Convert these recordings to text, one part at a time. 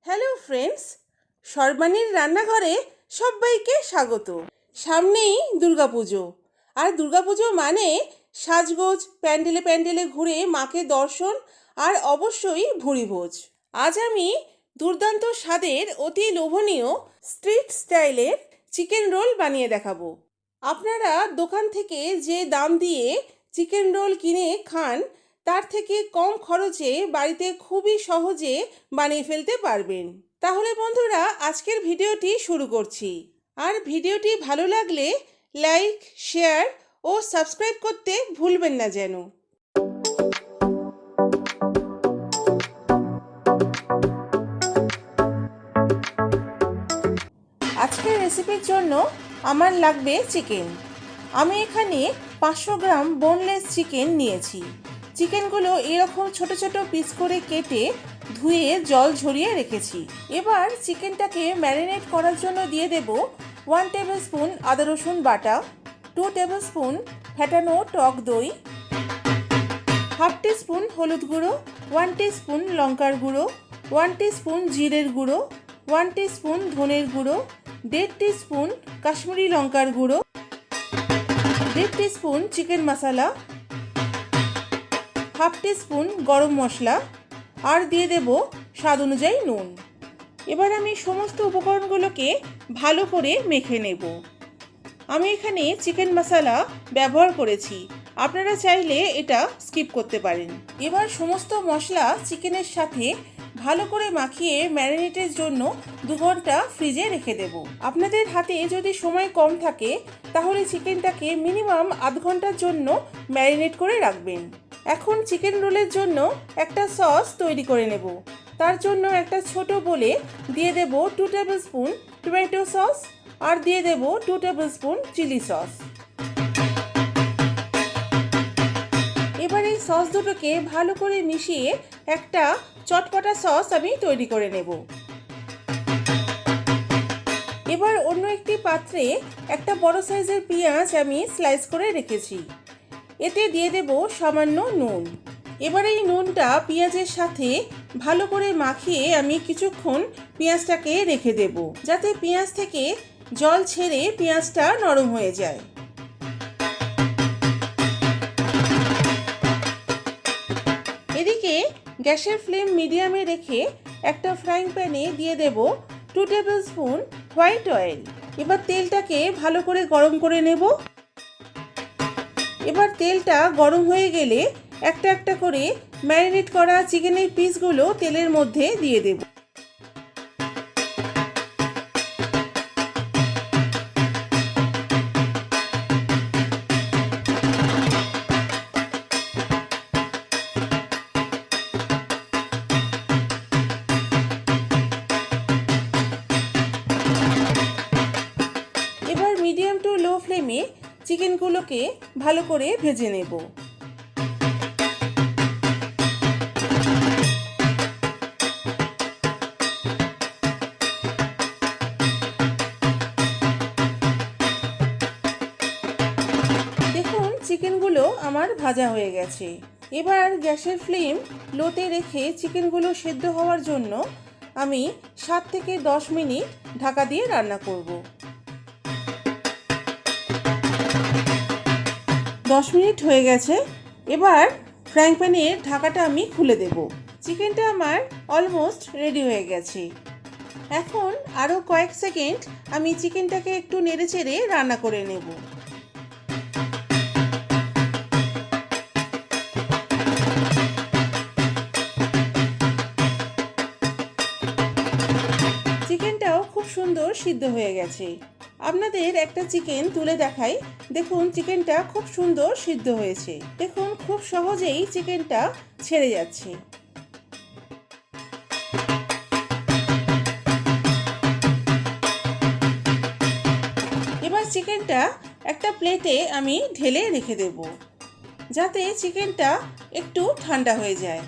Hello friends, সর্বাণীর রান্নাঘরে সবাইকে স্বাগত। সামনেই দুর্গাপুজো, আর দুর্গাপুজো মানে সাজগোজ, প্যান্ডেলে প্যান্ডেলে ঘুরে মাকে দর্শন আর অবশ্যই ভুরিভোজ। আজ আমি দুর্দান্ত স্বাদের অতি লোভনীয় স্ট্রিট স্টাইলের চিকেন রোল বানিয়ে দেখাবো। আপনারা দোকান থেকে যে দাম দিয়ে চিকেন রোল কিনে খান তার থেকে কম খরচে বাড়িতে খুবই সহজে বানিয়ে ফেলতে পারবেন। তাহলে বন্ধুরা, আজকের ভিডিওটি শুরু করছি। আর ভিডিওটি ভালো লাগলে লাইক, শেয়ার ও সাবস্ক্রাইব করতে ভুলবেন না যেন। আজকের রেসিপির জন্য আমার লাগবে চিকেন। আমি এখানে 500 গ্রাম বোনলেস চিকেন নিয়েছি। চিকেনগুলো এরকম ছোট ছোট পিস করে কেটে ধুয়ে জল ঝরিয়ে রেখেছি। এবার চিকেনটাকে ম্যারিনেট করার জন্য দিয়ে দেব 1 টেবিল স্পুন আদা রসুন বাটা, 2 টেবিল স্পুন ফেটানো টক দই, হাফ টিস্পুন হলুদ গুঁড়ো, 1 টিস্পুন লঙ্কার গুঁড়ো, 1 টিস্পুন জিরের গুঁড়ো, 1 টিস্পুন ধনের গুঁড়ো, 1.5 টিস্পুন কাশ্মীরি লঙ্কার গুঁড়ো, 1.5 টিস্পুন চিকেন মশলা, হাফ টিস্পুন গরম মশলা আর দিয়ে দেব স্বাদ অনুযায়ী নুন। এবার আমি সমস্ত উপকরণগুলোকে ভালো করে মেখে নেব। আমি এখানে চিকেন মশলা ব্যবহার করেছি, আপনারা চাইলে এটা স্কিপ করতে পারেন। এবার সমস্ত মশলা চিকেনের সাথে ভালো করে মাখিয়ে ম্যারিনেটের জন্য 2 ঘন্টা ফ্রিজে রেখে দেব। আপনাদের হাতে যদি সময় কম থাকে তাহলে চিকেনটাকে মিনিমাম আধ ঘন্টার জন্য ম্যারিনেট করে রাখবেন। এখন চিকেন রোলের জন্য একটা সস তৈরি করে নেব। তার জন্য একটা ছোট বোলে দিয়ে দেব 2 টেবিল স্পুন টমেটো সস আর দিয়ে দেব 2 টেবিল স্পুন চিলি সস। এবার এই সস দুটোকে ভালো করে মিশিয়ে একটা চটপটা সস আমি তৈরি করে নেব। এবার অন্য একটি পাত্রে একটা বড় সাইজের পেঁয়াজ আমি স্লাইস করে রেখেছি। এতে দিয়ে দেব সামান্য নুন। এবার এই নুনটা পেঁয়াজের সাথে ভালো করে মাখিয়ে আমি কিছুক্ষণ পেঁয়াজটাকে রেখে দেব, যাতে পেঁয়াজ থেকে জল ছেড়ে পেঁয়াজটা নরম হয়ে যায়। এদিকে গ্যাসের ফ্লেম মিডিয়ামে রেখে একটা ফ্রাইং প্যানে দিয়ে দেব 2 টেবিল স্পুন হোয়াইট অয়েল। এবার তেলটাকে ভালো করে গরম করে নেব। এবার তেলটা গরম হয়ে গেলে একটা একটা করে ম্যারিনেট করা চিকেনের পিসগুলো তেলের মধ্যে দিয়ে দেব। এবার মিডিয়াম টু লো ফ্লেমে চিকেনগুলোকে ভালো করে ভেজে নেব। দেখুন চিকেনগুলো আমার ভাজা হয়ে গেছে। এবার গ্যাসের ফ্লেম লোতে রেখে চিকেনগুলো সেদ্ধ হওয়ার জন্য আমি 7 থেকে 10 মিনিট ঢাকা দিয়ে রান্না করব। 10 মিনিট হয়ে গেছে। এবার ফ্রাইং প্যানের ঢাকাটা আমি খুলে দেব। চিকেনটা আমার অলমোস্ট রেডি হয়ে গেছে। এখন আরও কয়েক সেকেন্ড আমি চিকেনটাকে একটু নেড়েচেড়ে রান্না করে নেব। চিকেনটাও খুব সুন্দর সিদ্ধ হয়ে গেছে। আপনাদের একটা চিকেন তুলে দেখাই। দেখুন চিকেনটা খুব সুন্দর সিদ্ধ হয়েছে। দেখুন খুব সহজেই চিকেনটা ছেড়ে যাচ্ছে। এবার চিকেনটা একটা প্লেটে আমি ঢেলে রেখে দেব, যাতে চিকেনটা একটু ঠান্ডা হয়ে যায়।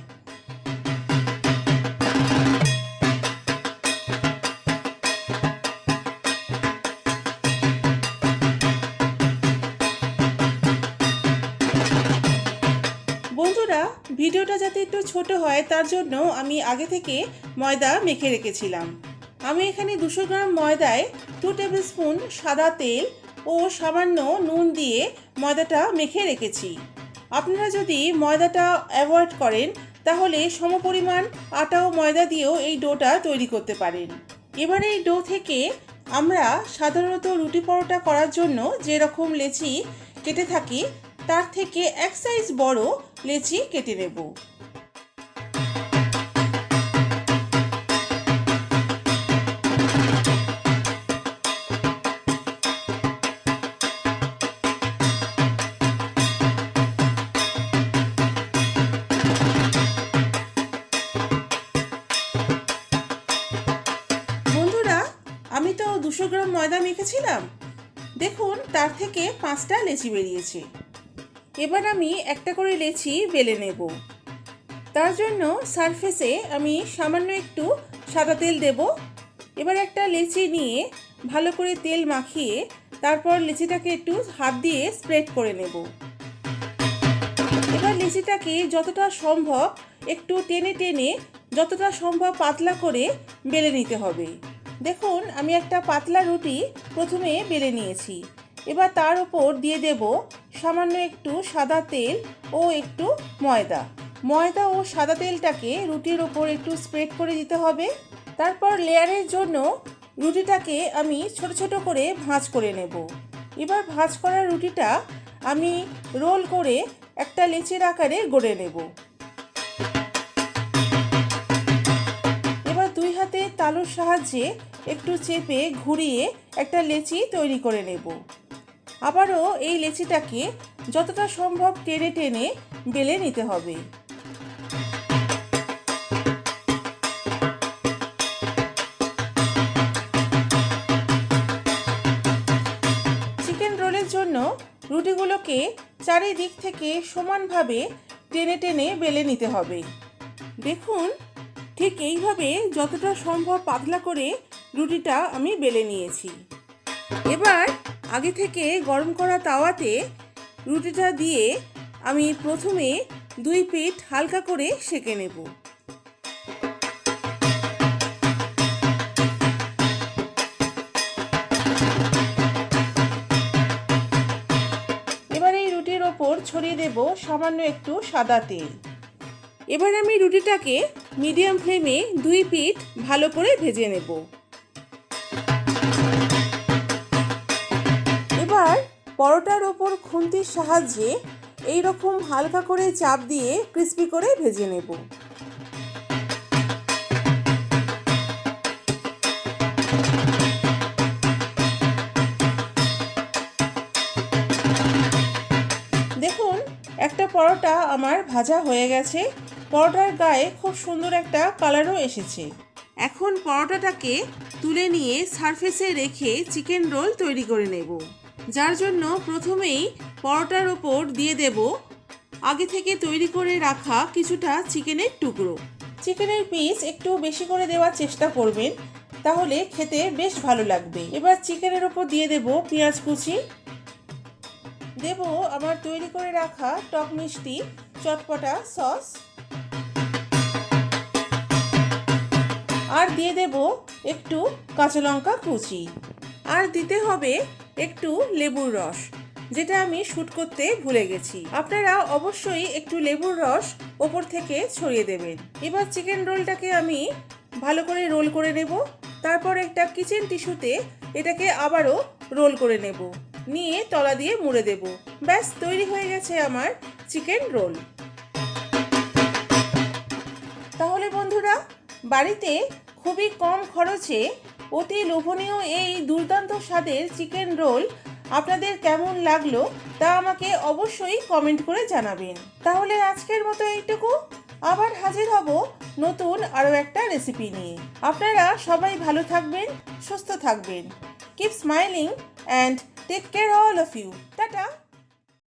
ভিডিওটা যাতে একটু ছোট হয় তার জন্য আমি আগে থেকে ময়দা মেখে রেখেছিলাম। আমি এখানে 200 গ্রাম ময়দায় 2 টেবিল স্পুন সাদা তেল ও সামান্য নুন দিয়ে ময়দাটা মেখে রেখেছি। আপনারা যদি ময়দাটা অ্যাভয়েড করেন তাহলে সমপরিমাণ আটা ও ময়দা দিয়েও এই ডোটা তৈরি করতে পারেন। এবার এই ডো থেকে আমরা সাধারণত রুটি পরোটা করার জন্য যেরকম লেচি কেটে থাকি তার থেকে এক সাইজ বড় লেচি কেটে নেব। বন্ধুরা, আমি তো 200 গ্রাম ময়দা মেখেছিলাম, দেখুন তার থেকে 5টা লেচি বেরিয়েছে। এবার আমি একটা করে লেচি বেলে নেব। তার জন্য সারফেসে আমি সামান্য একটু সাদা তেল দেব। এবার একটা লেচি নিয়ে ভালো করে তেল মাখিয়ে তারপর লেচিটাকে একটু হাত দিয়ে স্প্রেড করে নেব। এবার লেচিটাকে যতটা সম্ভব একটু টেনে টেনে যতটা সম্ভব পাতলা করে বেলে নিতে হবে। দেখুন আমি একটা পাতলা রুটি প্রথমে বেলে নিয়েছি। এবার তার উপর দিয়ে দেব সামান্য একটু সাদা তেল ও একটু ময়দা। ময়দা ও সাদা তেলটাকে রুটির ওপর একটু স্প্রেড করে দিতে হবে। তারপর লেয়ারের জন্য রুটিটাকে আমি ছোট ছোট করে ভাঁজ করে নেব। এবার ভাঁজ করা রুটিটা আমি রোল করে একটা লেচির আকারে গড়ে নেব। এবার 2 হাতে তালুর সাহায্যে একটু চেপে ঘুরিয়ে একটা লেচি তৈরি করে নেব। আবারও এই লেচিটাকে যতটা সম্ভব টেনে টেনে বেলে নিতে হবে। চিকেন রোলের জন্য রুটিগুলোকে চারিদিক থেকে সমানভাবে টেনে টেনে বেলে নিতে হবে। দেখুন ঠিক এইভাবে যতটা সম্ভব পাতলা করে রুটিটা আমি বেলে নিয়েছি। এবার আগে থেকে গরম করা তাওয়াতে রুটিটা দিয়ে আমি প্রথমে 2 পিঠ হালকা করে সেঁকে নেব। এবার এই রুটির ওপর ছড়িয়ে দেব সামান্য একটু সাদা তেল। এবার আমি রুটিটাকে মিডিয়াম ফ্লেমে 2 পিঠ ভালো করে ভেজে নেব। এবার পরোটার ওপর খুন্তির সাহায্যে এই রকম হালকা করে চাপ দিয়ে ক্রিস্পি করে ভেজে নেব। দেখুন একটা পরোটা আমার ভাজা হয়ে গেছে। পরোটার গায়ে খুব সুন্দর একটা কালারও এসেছে। এখন পরোটাটাকে তুলে নিয়ে সারফেসে রেখে চিকেন রোল তৈরি করে নেব। যার জন্য প্রথমেই পরোটার ওপর দিয়ে দেব আগে থেকে তৈরি করে রাখা কিছুটা চিকেনের টুকরো। চিকেনের পিস একটু বেশি করে দেওয়ার চেষ্টা করবেন, তাহলে খেতে বেশ ভালো লাগবে। এবার চিকেনের ওপর দিয়ে দেব পেঁয়াজ কুচি, দেব আমার তৈরি করে রাখা টক মিষ্টি চটপটা সস, আর দিয়ে দেব একটু কাঁচা লঙ্কা কুচি, আর দিতে হবে একটু লেবুর রস, যেটা আমি শুট করতে ভুলে গেছি। আপনারা অবশ্যই একটু লেবুর রস ওপর থেকে ছড়িয়ে দেবেন। এবার চিকেন রোলটাকে আমি ভালো করে রোল করে নেব। তারপর একটা কিচেন টিস্যুতে এটাকে আবারও রোল করে নেব, নিয়ে তলা দিয়ে মুড়ে দেব। ব্যাস তৈরি হয়ে গেছে আমার চিকেন রোল। তাহলে বন্ধুরা, বাড়িতে খুবই কম খরচে অতি লোভনীয় এই দুর্দান্ত স্বাদের চিকেন রোল আপনাদের কেমন লাগলো তা আমাকে অবশ্যই কমেন্ট করে জানাবেন। তাহলে আজকের মতো এইটুকু, আবার হাজির হব নতুন আরও একটা রেসিপি নিয়ে। আপনারা সবাই ভালো থাকবেন, সুস্থ থাকবেন। Keep smiling and take care all of you. Tata.